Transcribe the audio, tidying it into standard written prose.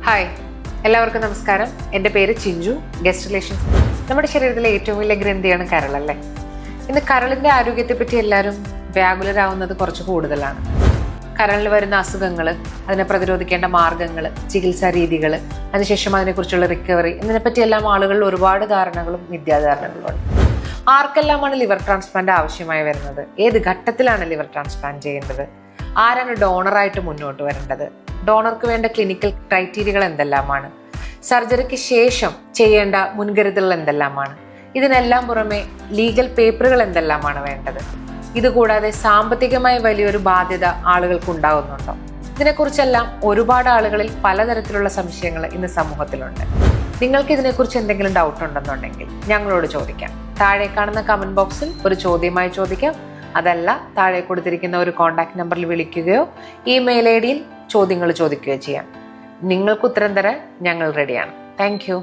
Hi, എല്ലാവർക്കും നമസ്കാരം. എൻ്റെ പേര് ചിഞ്ചു, ഗസ്റ്റ് റിലേഷൻസ്. നമ്മുടെ ശരീരത്തിലെ ഏറ്റവും വലിയ ഗ്രന്ഥിയാണ് കരളല്ലേ. ഇന്ന് കരളിൻ്റെ ആരോഗ്യത്തെപ്പറ്റി എല്ലാവരും വ്യാകുലരാകുന്നത് കുറച്ച് കൂടുതലാണ്. കരളിൽ വരുന്ന അസുഖങ്ങൾ, അതിനെ പ്രതിരോധിക്കേണ്ട മാർഗങ്ങൾ, ചികിത്സാ രീതികൾ, അതിനുശേഷം അതിനെക്കുറിച്ചുള്ള റിക്കവറി, ഇതിനെപ്പറ്റിയെല്ലാം ആളുകളിൽ ഒരുപാട് ധാരണകളും മിഥ്യാധാരണകളുമുണ്ട്. ആർക്കെല്ലാമാണ് ലിവർ ട്രാൻസ്പ്ലാന്റ് ആവശ്യമായി വരുന്നത്? ഏത് ഘട്ടത്തിലാണ് ലിവർ ട്രാൻസ്പ്ലാന്റ് ചെയ്യേണ്ടത്? ആരാണ് ഡോണറായിട്ട് മുന്നോട്ട് വരേണ്ടത്? ഡോണർക്ക് വേണ്ട ക്ലിനിക്കൽ ക്രൈറ്റീരിയകൾ എന്തെല്ലാമാണ്? സർജറിക്ക് ശേഷം ചെയ്യേണ്ട മുൻകരുതലുകൾ എന്തെല്ലാമാണ്? ഇതിനെല്ലാം പുറമെ ലീഗൽ പേപ്പറുകൾ എന്തെല്ലാമാണ് വേണ്ടത്? ഇതുകൂടാതെ സാമ്പത്തികമായി വലിയൊരു ബാധ്യത ആളുകൾക്ക് ഉണ്ടാകുന്നുണ്ടോ? ഇതിനെക്കുറിച്ചെല്ലാം ഒരുപാട് ആളുകളിൽ പലതരത്തിലുള്ള സംശയങ്ങൾ ഇന്ന് സമൂഹത്തിലുണ്ട്. നിങ്ങൾക്ക് ഇതിനെക്കുറിച്ച് എന്തെങ്കിലും ഡൗട്ട് ഉണ്ടെന്നുണ്ടെങ്കിൽ ഞങ്ങളോട് ചോദിക്കാം. താഴെ കാണുന്ന കമന്റ് ബോക്സിൽ ഒരു ചോദ്യമായി ചോദിക്കാം. അതല്ല, താഴെ കൊടുത്തിരിക്കുന്ന ഒരു കോൺടാക്ട് നമ്പറിൽ വിളിക്കുകയോ ഇമെയിൽ ഐ ഡിയിൽ ചോദ്യങ്ങൾ ചോദിക്കുകയോ ചെയ്യാം. നിങ്ങൾക്ക് ഉത്തരം തരാൻ ഞങ്ങൾ റെഡിയാണ്. Thank you.